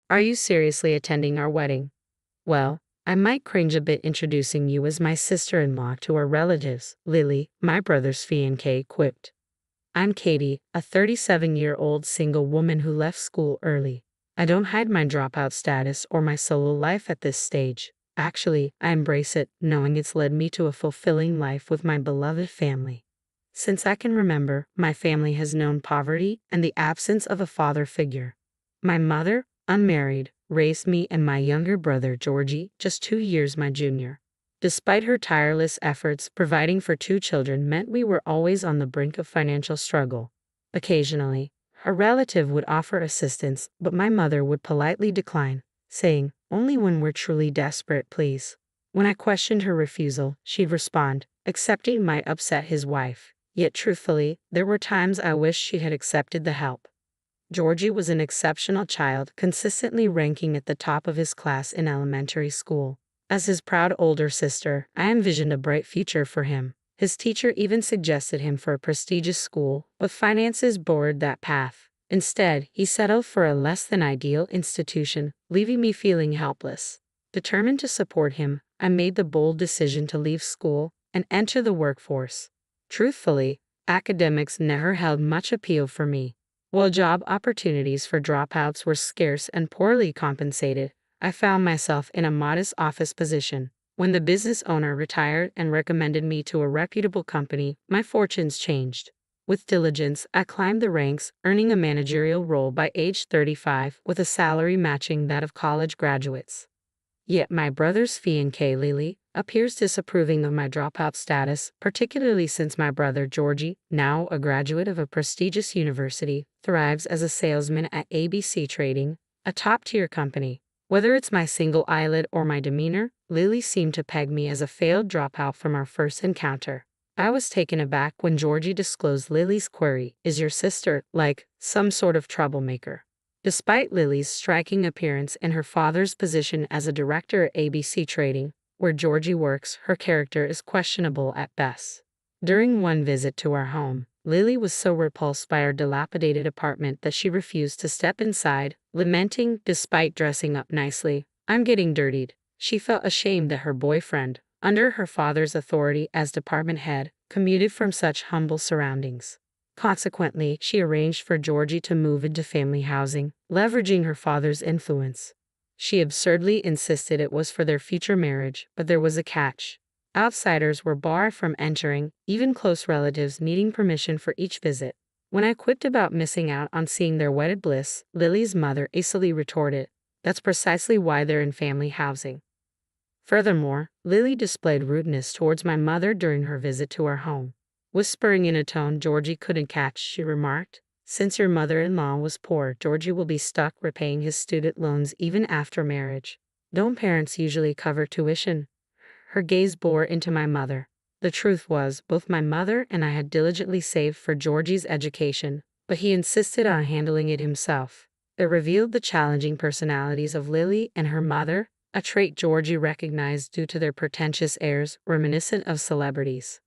Are you seriously attending our wedding? Well, I might cringe a bit introducing you as my sister-in-law to our relatives, Lily, my brother's fiancée, quipped. I'm Katie, a 37-year-old single woman who left school early. I don't hide my dropout status or my solo life at this stage. Actually, I embrace it, knowing it's led me to a fulfilling life with my beloved family. Since I can remember, my family has known poverty and the absence of a father figure. My mother, unmarried, raised me and my younger brother Georgie, just 2 years my junior. Despite her tireless efforts, providing for two children meant we were always on the brink of financial struggle. Occasionally, a relative would offer assistance, but my mother would politely decline, saying, "Only when we're truly desperate, please." When I questioned her refusal, she'd respond, "Accepting might upset his wife." Yet truthfully, there were times I wished she had accepted the help. Georgie was an exceptional child, consistently ranking at the top of his class in elementary school. As his proud older sister, I envisioned a bright future for him. His teacher even suggested him for a prestigious school, but finances barred that path. Instead, he settled for a less than ideal institution, leaving me feeling helpless. Determined to support him, I made the bold decision to leave school and enter the workforce. Truthfully, academics never held much appeal for me. While job opportunities for dropouts were scarce and poorly compensated, I found myself in a modest office position. When the business owner retired and recommended me to a reputable company, my fortunes changed. With diligence, I climbed the ranks, earning a managerial role by age 35 with a salary matching that of college graduates. Yet my brother's fiancée Lily appears disapproving of my dropout status, particularly since my brother Georgie, now a graduate of a prestigious university, thrives as a salesman at ABC Trading, a top-tier company. Whether it's my single eyelid or my demeanor, Lily seemed to peg me as a failed dropout from our first encounter. I was taken aback when Georgie disclosed Lily's query, "Is your sister, like, some sort of troublemaker?" Despite Lily's striking appearance and her father's position as a director at ABC Trading, where Georgie works, her character is questionable at best. During one visit to our home, Lily was so repulsed by our dilapidated apartment that she refused to step inside, lamenting, despite dressing up nicely, "I'm getting dirtied." She felt ashamed that her boyfriend, under her father's authority as department head, commuted from such humble surroundings. Consequently, she arranged for Georgie to move into family housing, leveraging her father's influence. She absurdly insisted it was for their future marriage, but there was a catch. Outsiders were barred from entering, even close relatives needing permission for each visit. When I quipped about missing out on seeing their wedded bliss, Lily's mother acily retorted, "That's precisely why they're in family housing." Furthermore, Lily displayed rudeness towards my mother during her visit to our home. Whispering in a tone Georgie couldn't catch, she remarked, "Since your mother-in-law was poor, Georgie will be stuck repaying his student loans even after marriage. Don't parents usually cover tuition?" Her gaze bore into my mother. The truth was, both my mother and I had diligently saved for Georgie's education, but he insisted on handling it himself. It revealed the challenging personalities of Lily and her mother, a trait Georgie recognized due to their pretentious airs reminiscent of celebrities.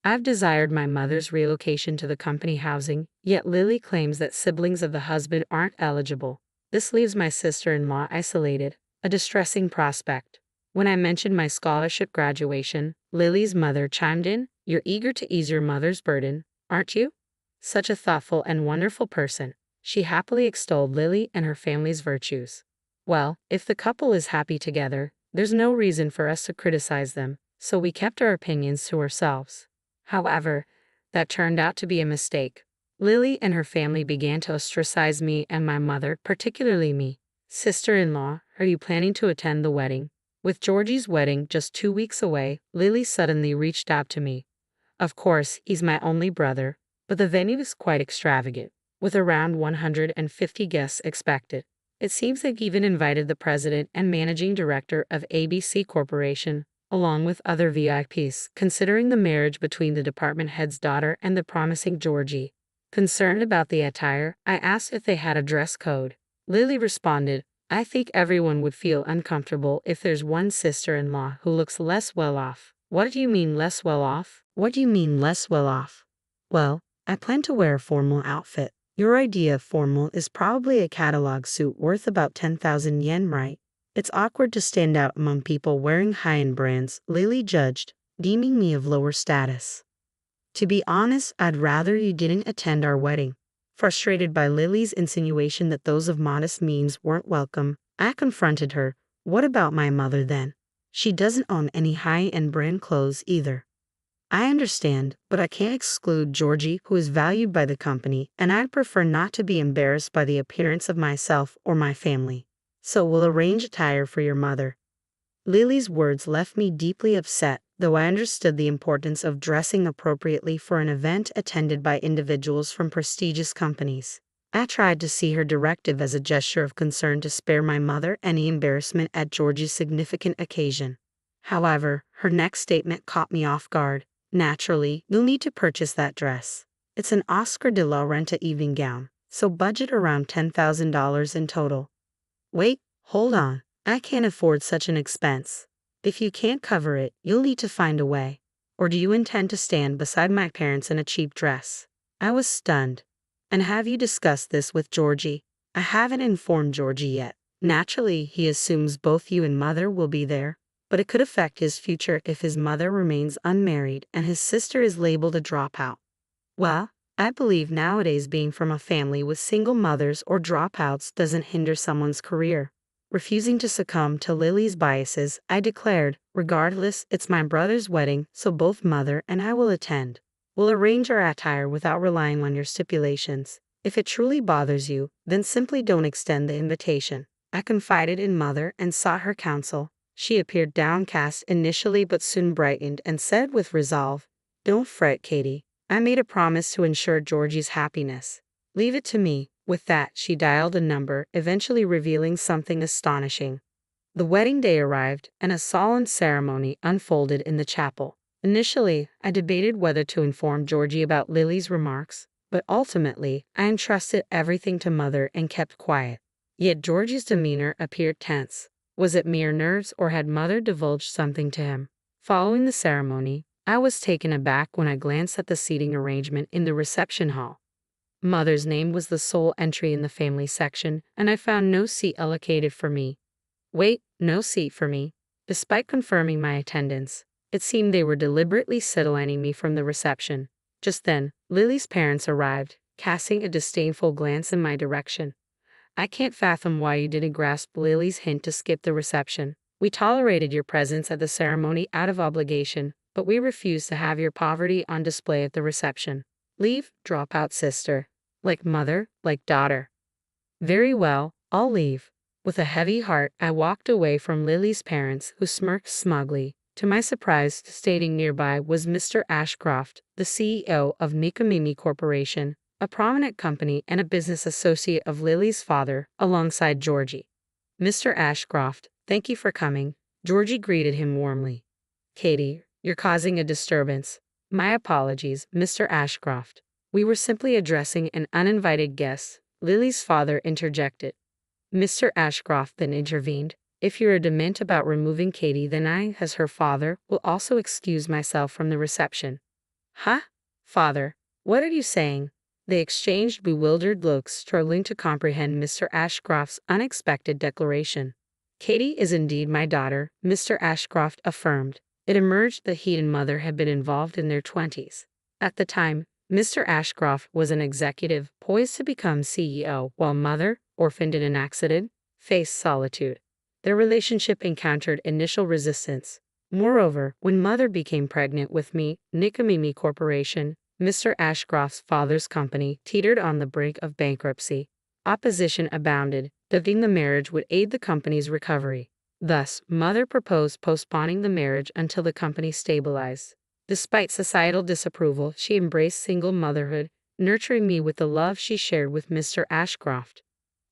I've desired my mother's relocation to the company housing, yet Lily claims that siblings of the husband aren't eligible. This leaves my sister-in-law isolated, a distressing prospect. When I mentioned my scholarship graduation, Lily's mother chimed in, "You're eager to ease your mother's burden, aren't you?" Such a thoughtful and wonderful person. She happily extolled Lily and her family's virtues. Well, if the couple is happy together, there's no reason for us to criticize them, so we kept our opinions to ourselves. However, that turned out to be a mistake. Lily and her family began to ostracize me and my mother, particularly me. "Sister-in-law, are you planning to attend the wedding?" With Georgie's wedding just 2 weeks away, Lily suddenly reached out to me. Of course, he's my only brother, but the venue is quite extravagant, with around 150 guests expected. It seems they've even invited the president and managing director of ABC Corporation, along with other VIPs, considering the marriage between the department head's daughter and the promising Georgie. Concerned about the attire, I asked if they had a dress code. Lily responded, "I think everyone would feel uncomfortable if there's one sister-in-law who looks less well off." "What do you mean less well off? What do you mean less well off?" "Well, I plan to wear a formal outfit, Your idea of formal is probably a catalog suit worth about 10,000 yen, right? It's awkward to stand out among people wearing high-end brands, Lily judged, deeming me of lower status. To be honest, I'd rather you didn't attend our wedding. Frustrated by Lily's insinuation that those of modest means weren't welcome, I confronted her. What about my mother then? She doesn't own any high-end brand clothes either. I understand, but I can't exclude Georgie, who is valued by the company, and I'd prefer not to be embarrassed by the appearance of myself or my family. So we'll arrange attire for your mother. Lily's words left me deeply upset, though I understood the importance of dressing appropriately for an event attended by individuals from prestigious companies. I tried to see her directive as a gesture of concern to spare my mother any embarrassment at Georgie's significant occasion. However, her next statement caught me off guard. Naturally, you'll need to purchase that dress. It's an Oscar de la Renta evening gown, so budget around $10,000 in total. Wait, hold on. I can't afford such an expense. If you can't cover it, you'll need to find a way. Or do you intend to stand beside my parents in a cheap dress? I was stunned. And have you discussed this with Georgie? I haven't informed Georgie yet. Naturally, he assumes both you and mother will be there, but it could affect his future if his mother remains unmarried and his sister is labeled a dropout. Well, I believe nowadays being from a family with single mothers or dropouts doesn't hinder someone's career. Refusing to succumb to Lily's biases, I declared, regardless, it's my brother's wedding, so both mother and I will attend. We'll arrange our attire without relying on your stipulations. If it truly bothers you, then simply don't extend the invitation. I confided in mother and sought her counsel. She appeared downcast initially but soon brightened and said with resolve, "Don't fret, Katie. I made a promise to ensure Georgie's happiness. Leave it to me." With that, she dialed a number, eventually revealing something astonishing. The wedding day arrived, and a solemn ceremony unfolded in the chapel. Initially, I debated whether to inform Georgie about Lily's remarks, but ultimately, I entrusted everything to mother and kept quiet. Yet Georgie's demeanor appeared tense. Was it mere nerves, or had mother divulged something to him? Following the ceremony, I was taken aback when I glanced at the seating arrangement in the reception hall. Mother's name was the sole entry in the family section, and I found no seat allocated for me. Wait, no seat for me. Despite confirming my attendance, it seemed they were deliberately sidelining me from the reception. Just then, Lily's parents arrived, casting a disdainful glance in my direction. I can't fathom why you didn't grasp Lily's hint to skip the reception. We tolerated your presence at the ceremony out of obligation, but we refuse to have your poverty on display at the reception. Leave, dropout sister. Like mother, like daughter. Very well, I'll leave. With a heavy heart, I walked away from Lily's parents, who smirked smugly. To my surprise, standing nearby was Mr. Ashcroft, the CEO of Nikamimi Corporation, a prominent company and a business associate of Lily's father, alongside Georgie. Mr. Ashcroft, thank you for coming. Georgie greeted him warmly. Katie, you're causing a disturbance. My apologies, Mr. Ashcroft. We were simply addressing an uninvited guest, Lily's father interjected. Mr. Ashcroft then intervened. If you're adamant about removing Katie, then I, as her father, will also excuse myself from the reception. Huh? Father, what are you saying? They exchanged bewildered looks, struggling to comprehend Mr. Ashcroft's unexpected declaration. Katie is indeed my daughter, Mr. Ashcroft affirmed. It emerged that he and mother had been involved in their 20s. At the time, Mr. Ashcroft was an executive poised to become CEO, while mother, orphaned in an accident, faced solitude. Their relationship encountered initial resistance. Moreover, when mother became pregnant with me, Nikamimi Corporation, Mr. Ashcroft's father's company, teetered on the brink of bankruptcy. Opposition abounded, doubting the marriage would aid the company's recovery. Thus, mother proposed postponing the marriage until the company stabilized. Despite societal disapproval, she embraced single motherhood, nurturing me with the love she shared with Mr. Ashcroft.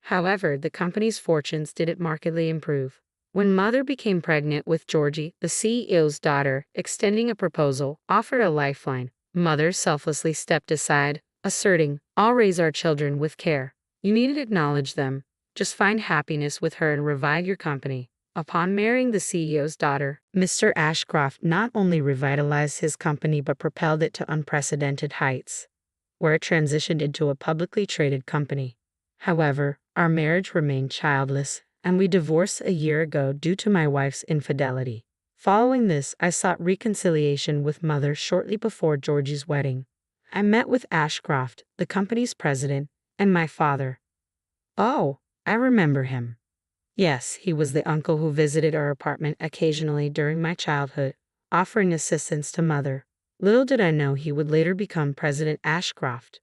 However, the company's fortunes didn't markedly improve. When mother became pregnant with Georgie, the CEO's daughter, extending a proposal, offered a lifeline. Mother selflessly stepped aside, asserting, "I'll raise our children with care. You needn't acknowledge them. Just find happiness with her and revive your company." Upon marrying the CEO's daughter, Mr. Ashcroft not only revitalized his company but propelled it to unprecedented heights. where it transitioned into a publicly traded company. However, our marriage remained childless, and we divorced a year ago due to my wife's infidelity. Following this, I sought reconciliation with mother shortly before Georgie's wedding. I met with Ashcroft, the company's president, and my father. Oh, I remember him. Yes, he was the uncle who visited our apartment occasionally during my childhood, offering assistance to mother. Little did I know he would later become President Ashcroft.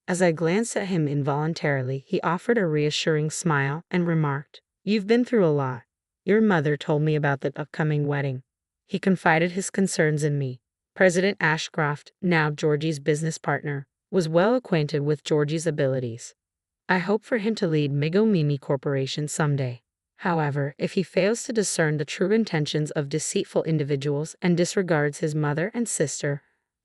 As I glanced at him involuntarily, he offered a reassuring smile and remarked, "You've been through a lot. Your mother told me about the upcoming wedding." He confided his concerns in me. President Ashcroft, now Georgie's business partner, was well acquainted with Georgie's abilities. I hope for him to lead Migo Mimi Corporation someday. However, if he fails to discern the true intentions of deceitful individuals and disregards his mother and sister,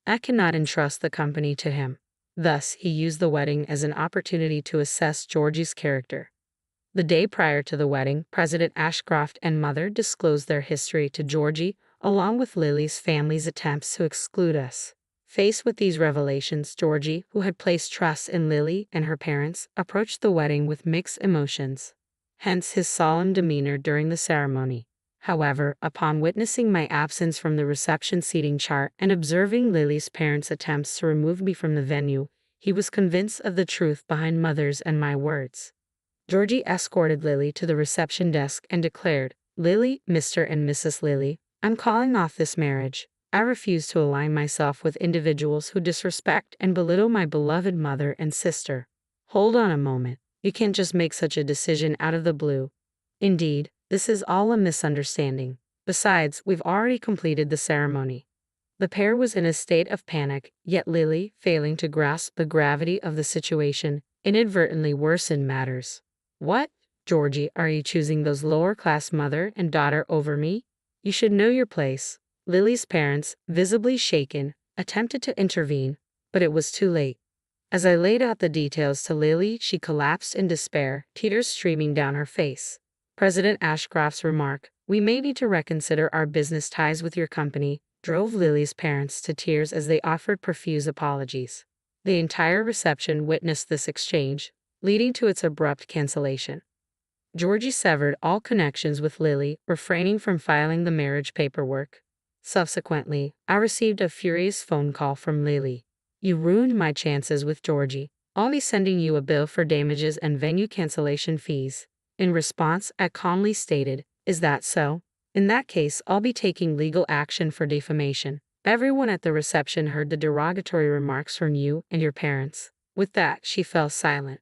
I cannot entrust the company to him. Thus, he used the wedding as an opportunity to assess Georgie's character. The day prior to the wedding, President Ashcroft and mother disclosed their history to Georgie, along with Lily's family's attempts to exclude us. Faced with these revelations, Georgie, who had placed trust in Lily and her parents, approached the wedding with mixed emotions. Hence his solemn demeanor during the ceremony. However, upon witnessing my absence from the reception seating chart and observing Lily's parents' attempts to remove me from the venue, he was convinced of the truth behind mother's and my words. Georgie escorted Lily to the reception desk and declared, "Lily, Mr. and Mrs. Lily, I'm calling off this marriage. I refuse to align myself with individuals who disrespect and belittle my beloved mother and sister." Hold on a moment. You can't just make such a decision out of the blue. Indeed, this is all a misunderstanding. Besides, we've already completed the ceremony. The pair was in a state of panic, yet Lily, failing to grasp the gravity of the situation, inadvertently worsened matters. "What, Georgie, are you choosing those lower-class mother and daughter over me? You should know your place." Lily's parents, visibly shaken, attempted to intervene, but it was too late. As I laid out the details to Lily, she collapsed in despair, tears streaming down her face. President Ashcroft's remark, "We may need to reconsider our business ties with your company," drove Lily's parents to tears as they offered profuse apologies. The entire reception witnessed this exchange, leading to its abrupt cancellation. Georgie severed all connections with Lily, refraining from filing the marriage paperwork. Subsequently, I received a furious phone call from Lily. "You ruined my chances with Georgie. I'll be sending you a bill for damages and venue cancellation fees." In response, I calmly stated, "Is that so? In that case, I'll be taking legal action for defamation." Everyone at the reception heard the derogatory remarks from you and your parents. With that, she fell silent.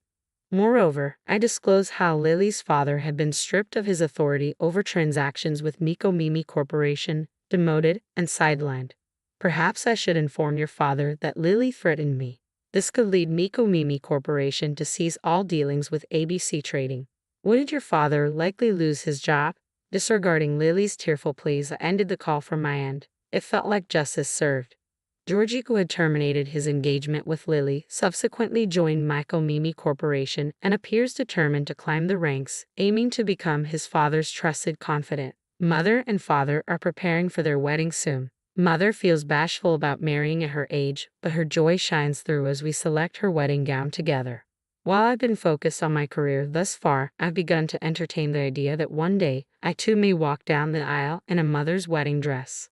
Moreover, I disclosed how Lily's father had been stripped of his authority over transactions with Miko Mimi Corporation, demoted, and sidelined. "Perhaps I should inform your father that Lily threatened me. This could lead Miko Mimi Corporation to cease all dealings with ABC Trading. Wouldn't your father likely lose his job?" Disregarding Lily's tearful pleas, I ended the call from my end. It felt like justice served. Georgie, who had terminated his engagement with Lily, subsequently joined Miko Mimi Corporation and appears determined to climb the ranks, aiming to become his father's trusted confidant. Mother and father are preparing for their wedding soon. Mother feels bashful about marrying at her age, but her joy shines through as we select her wedding gown together. While I've been focused on my career thus far, I've begun to entertain the idea that one day, I too may walk down the aisle in a mother's wedding dress.